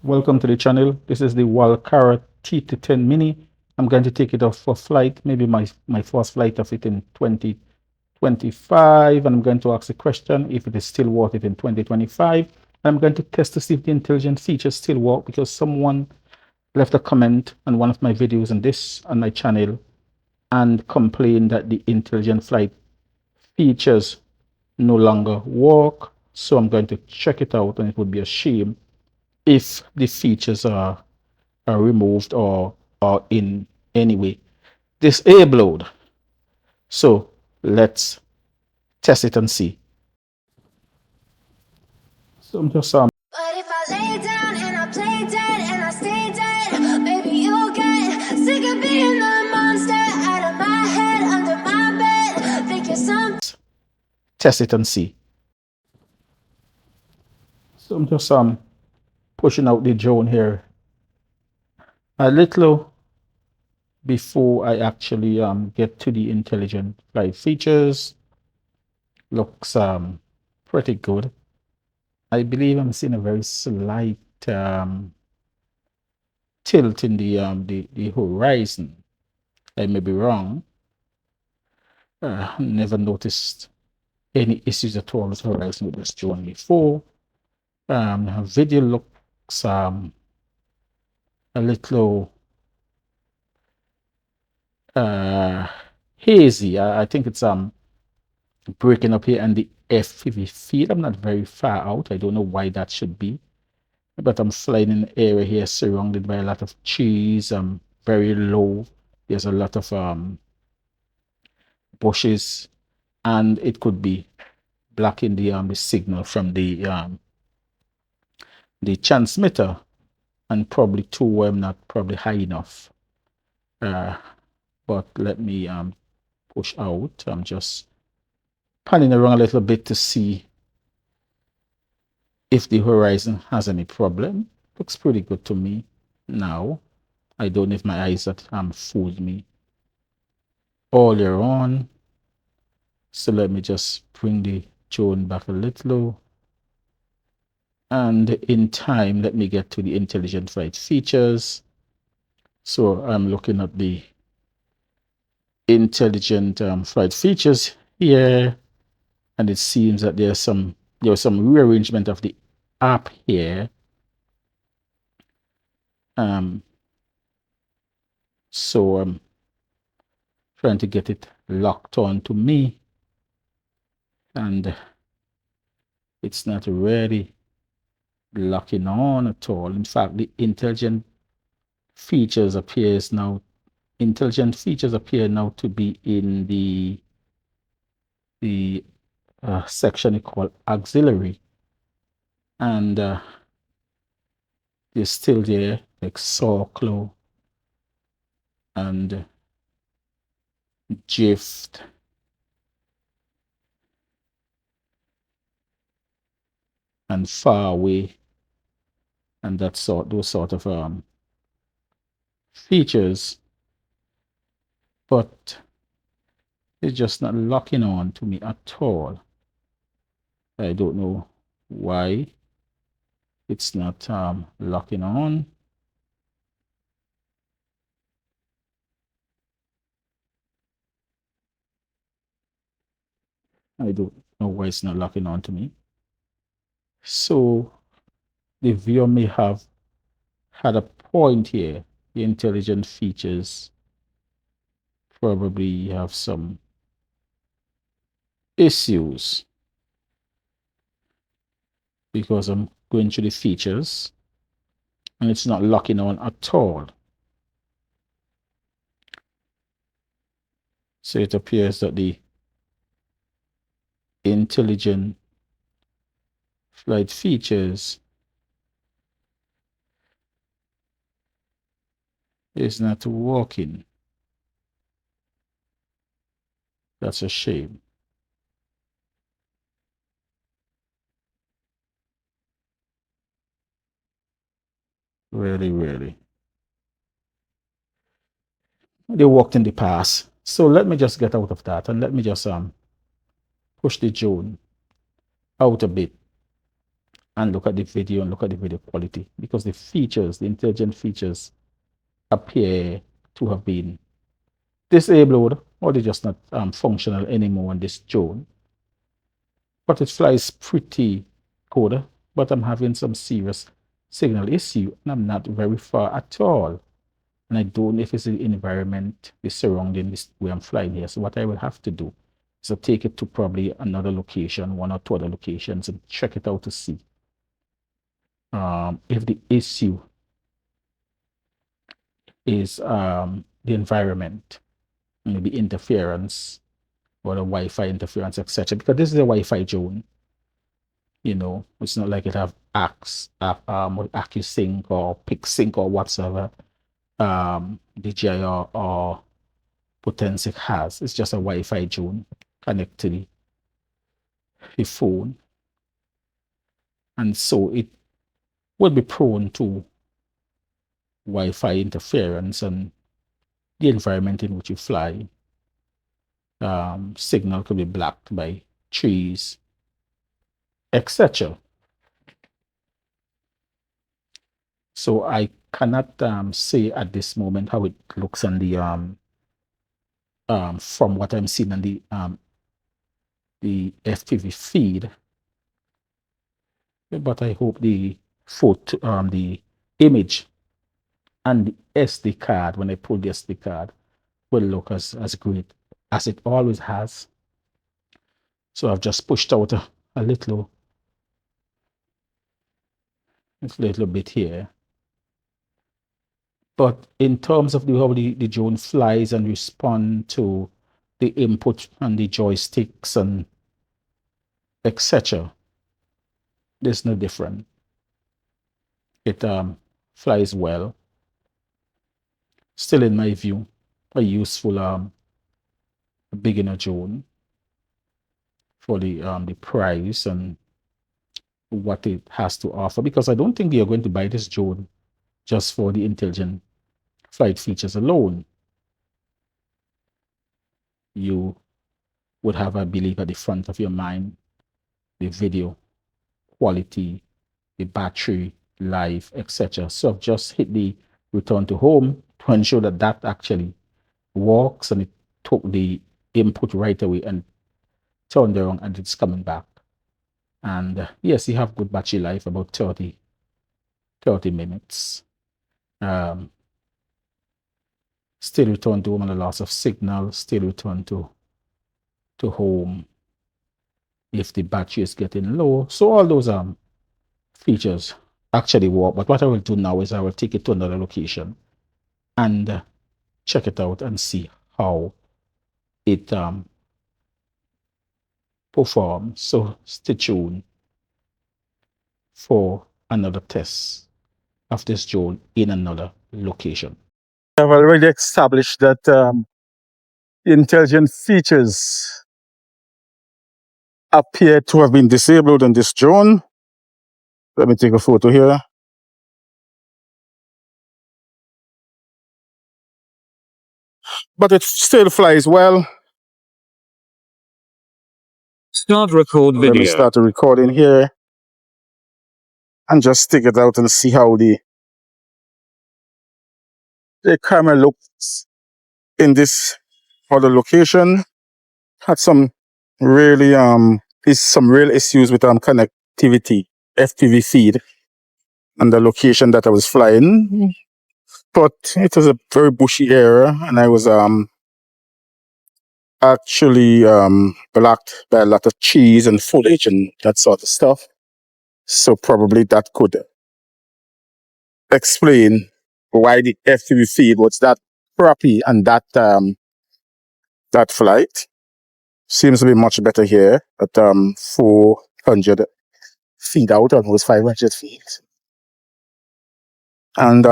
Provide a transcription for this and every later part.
Welcome to the channel. This is the Walkera T-210 Mini. I'm going to take it off for flight, maybe my first flight of it in 2025, and I'm going to ask a question if it is still worth it in 2025. I'm going to test to see if the intelligent features still work, because someone left a comment on one of my videos on my channel and complained that the intelligent flight features no longer work. So I'm going to check it out, and it would be a shame if the features are removed or are in any way disabled. So let's test it and see. So I'm just But if I lay down and I play dead and I stay dead, baby, you'll get sick of being the monster out of my head, under my bed. Think you're some test it and see. So I'm just pushing out the drone here a little before I actually get to the intelligent flight features. Looks pretty good. I believe I'm seeing a very slight tilt in the horizon. I may be wrong. Never noticed any issues at all with horizon with this drone before. Video looks a little uh, hazy. I think it's breaking up here, and the FPV field, I'm not very far out. I don't know why that should be, but I'm flying in an area here surrounded by a lot of trees. Very low. There's a lot of bushes, and it could be blocking the signal from the transmitter, and probably too I'm not probably high enough. But let me push out. I'm just panning around a little bit to see if the horizon has any problem. Looks pretty good to me now. I don't know if my eyes that fooled me earlier on. So let me just bring the drone back a little. And in time, let me get to the intelligent flight features. So I'm looking at the intelligent flight features here, and it seems that there was some rearrangement of the app here. So I'm trying to get it locked on to me, and it's not really locking on at all. In fact, the intelligent features appear now to be in the section called auxiliary, and they're still there, like Sawclaw and Jift and Far Away, and those sort of features, but it's just not locking on to me at all. I don't know why it's not locking on. I don't know why it's not locking on to me. So the viewer may have had a point here. The intelligent features probably have some issues, because I'm going through the features and it's not locking on at all. So it appears that the intelligent flight features is not working. That's a shame. Really, really. They worked in the past. So let me just get out of that, and let me just push the drone out a bit and look at the video and look at the video quality, because the features, the intelligent features, appear to have been disabled, or they're just not functional anymore on this drone. But it flies pretty good, but I'm having some serious signal issue, and I'm not very far at all. And I don't know if it's the environment, the surrounding this where I'm flying here. So what I will have to do is to take it to probably another location, one or two other locations, and check it out to see if the issue is the environment, maybe interference or the Wi-Fi interference, etc. Because this is a Wi-Fi drone. You know, it's not like it have AccuSync or PicSync or whatsoever DJI or Potensic has. It's just a Wi-Fi drone connected to the phone, and so it would be prone to Wi-Fi interference and the environment in which you fly. Signal could be blocked by trees, etc. So I cannot say at this moment how it looks on the from what I'm seeing on the FPV feed, but I hope the photo, the image and the SD card, when I pull the SD card, will look as great as it always has. So I've just pushed out a little bit here. But in terms of how the drone flies and respond to the input and the joysticks and etc., there's no different. It flies well. Still, in my view, a useful beginner drone for the price and what it has to offer. Because I don't think they are going to buy this drone just for the intelligent flight features alone. You would have, I believe, at the front of your mind the video quality, the battery life, etc. So I've just hit the return to home to ensure that that actually works, and it took the input right away and turned around and it's coming back. And yes, you have good battery life, about 30 minutes. Still return to home on a loss of signal, still return to home if the battery is getting low. So all those features actually work. But what I will do now is I will take it to another location and check it out and see how it performs. So stay tuned for another test of this drone in another location. I've already established that intelligent features appear to have been disabled on this drone. Let me take a photo here. But it still flies well. Start record video. Let me start the recording here and just stick it out and see how the camera looks in this other location. Had some really some real issues with connectivity, FPV feed, and the location that I was flying. But it was a very bushy area, and I was actually blocked by a lot of trees and foliage and that sort of stuff. So probably that could explain why the FPV feed was that crappy and that that flight. Seems to be much better here at 400 feet out, almost 500 feet. And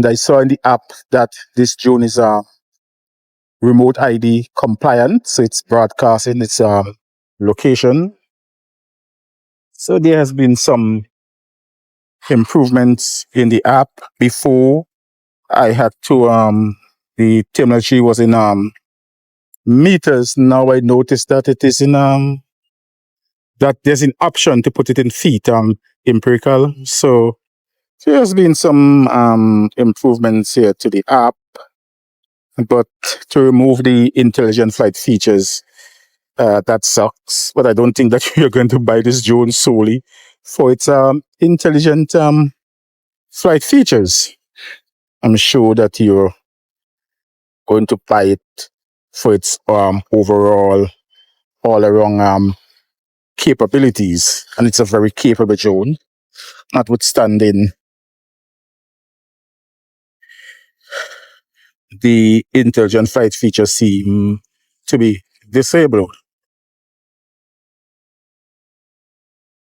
I saw in the app that this drone is remote ID compliant, so it's broadcasting its location. So there has been some improvements in the app. Before, I had to the terminology was in meters. Now I noticed that it is in that there's an option to put it in feet empirical. So there's been some improvements here to the app, but to remove the intelligent flight features, that sucks. But I don't think that you're going to buy this drone solely for its intelligent flight features. I'm sure that you're going to buy it for its overall all around capabilities, and it's a very capable drone, notwithstanding the intelligent flight features seem to be disabled.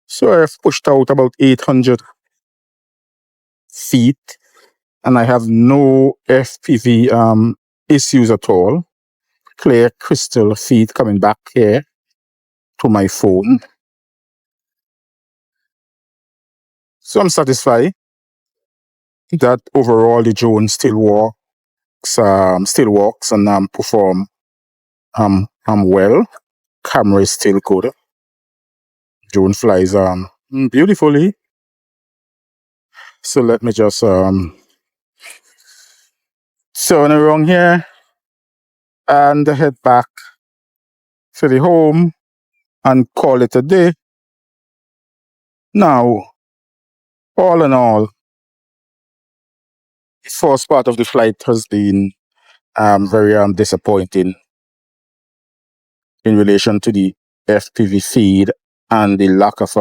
So I've pushed out about 800 feet, and I have no FPV issues at all. Clear crystal feed coming back here to my phone. So I'm satisfied that overall the drone still walks and perform well. Camera is still good. Drone flies beautifully. So let me just turn around here and head back to the home and call it a day. Now, all in all, the first part of the flight has been very disappointing in relation to the FPV feed and the lack of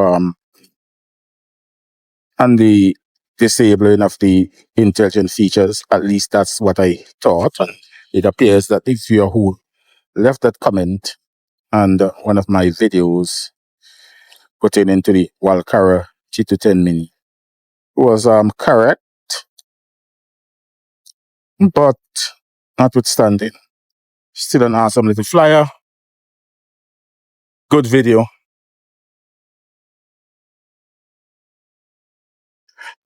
and the disabling of the intelligent features. At least that's what I thought. And it appears that the viewer who left that comment and one of my videos pertaining to the Walkera T-210 Mini was correct, but notwithstanding, still an awesome little flyer. Good video.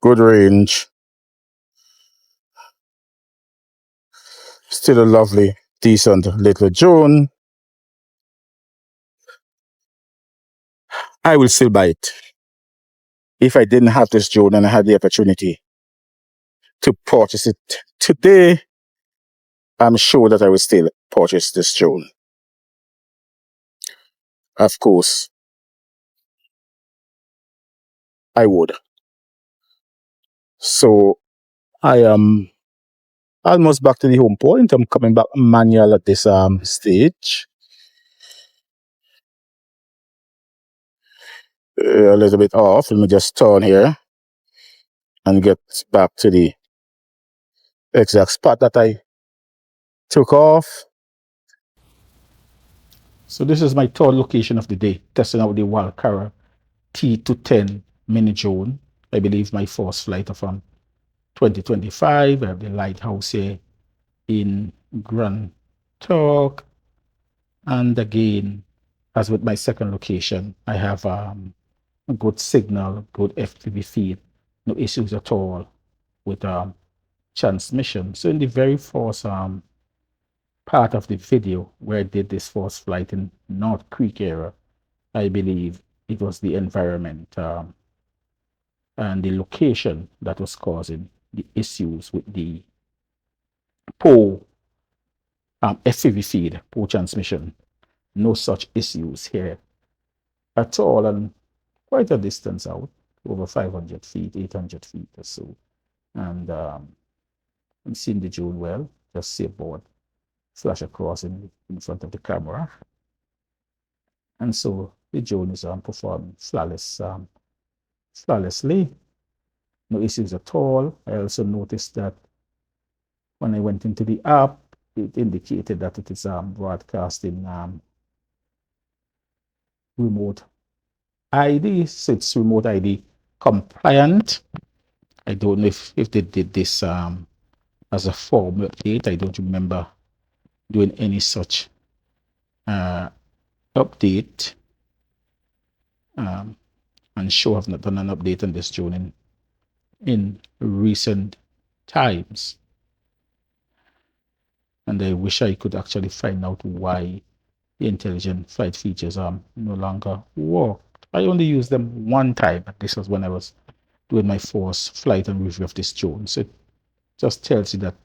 Good range. Still a lovely, decent little drone. I will still buy it. If I didn't have this drone and I had the opportunity to purchase it today, I'm sure that I will still purchase this drone. Of course, I would. So I am almost back to the home point. I'm coming back manual at this stage. A little bit off. Let me just turn here and get back to the exact spot that I took off. So this is my third location of the day, testing out the Walkera T-210 Mini drone. I believe my first flight of 2025. I have the lighthouse here in Grand Turk. And again, as with my second location, I have a good signal, good FPV feed, no issues at all with transmission. So in the very first part of the video where I did this first flight in North Creek area, I believe it was the environment and the location that was causing the issues with the poor FPV feed, poor transmission. No such issues here at all, and quite a distance out, over 500 feet, 800 feet or so. And I'm seeing the drone well, just see a board flash across in front of the camera. And so the drone is performing flawlessly. No issues at all. I also noticed that when I went into the app, it indicated that it is broadcasting remote ID. So it's remote ID compliant. I don't know if they did this as a form update. I don't remember doing any such update. And sure, I've not done an update on this drone in recent times. And I wish I could actually find out why the intelligent flight features no longer work. I only used them one time, and this was when I was doing my first flight and review of this drone. So it just tells you that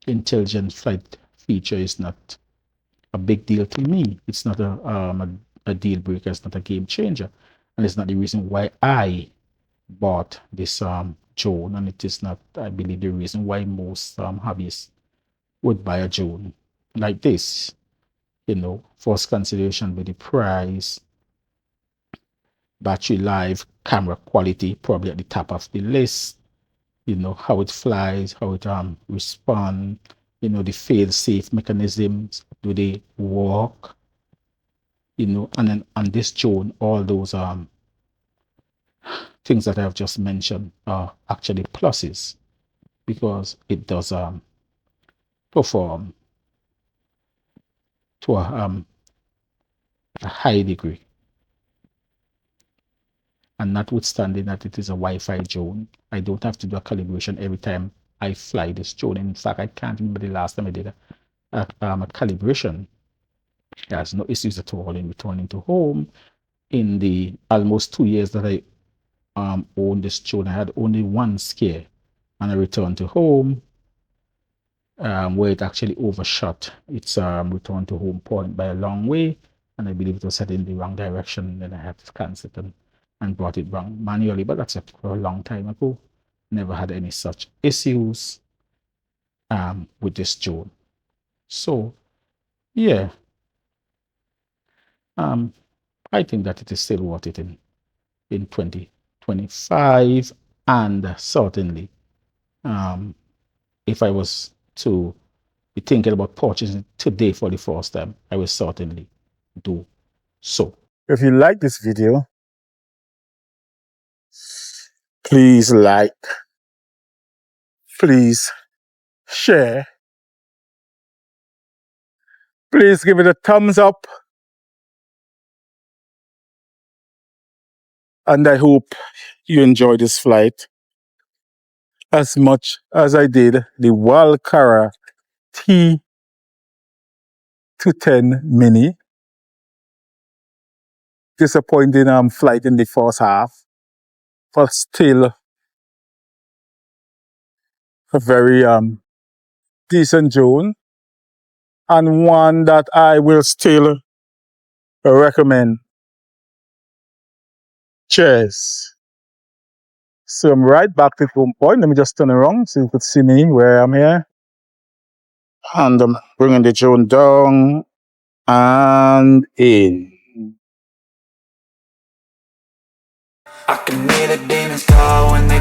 intelligent flight feature is not a big deal to me. It's not a deal breaker. It's not a game changer, and it's not the reason why I bought this drone. And it is not, I believe, the reason why most hobbyists would buy a drone like this. You know, first consideration with the price, battery life, camera quality, probably at the top of the list. You know, how it flies, how it respond, you know, the fail safe mechanisms, do they work, you know, and then on this drone, all those things that I've just mentioned are actually pluses, because it does perform to a high degree. And notwithstanding that it is a Wi-Fi drone, I don't have to do a calibration every time I fly this drone. In fact, I can't remember the last time I did a calibration. There's no issues at all in returning to home. In the almost 2 years that I owned this drone, I had only one scare, and I returned to home where it actually overshot its return to home point by a long way, and I believe it was heading in the wrong direction. Then I had to cancel it and brought it wrong manually, but that's a long time ago. Never had any such issues with this drone. So yeah, I think that it is still worth it in 2025, and certainly if I was to be thinking about purchasing today for the first time, I will certainly do so. If you like this video, please like, please share, please give it a thumbs up, and I hope you enjoy this flight as much as I did the Walkera T-210 Mini. Disappointing flight in the first half, but still a very decent drone, and one that I will still recommend. Cheers. So I'm right back to home point. Let me just turn around so you could see me where I'm here. And I'm bringing the drone down and in. I can hear the demons call when they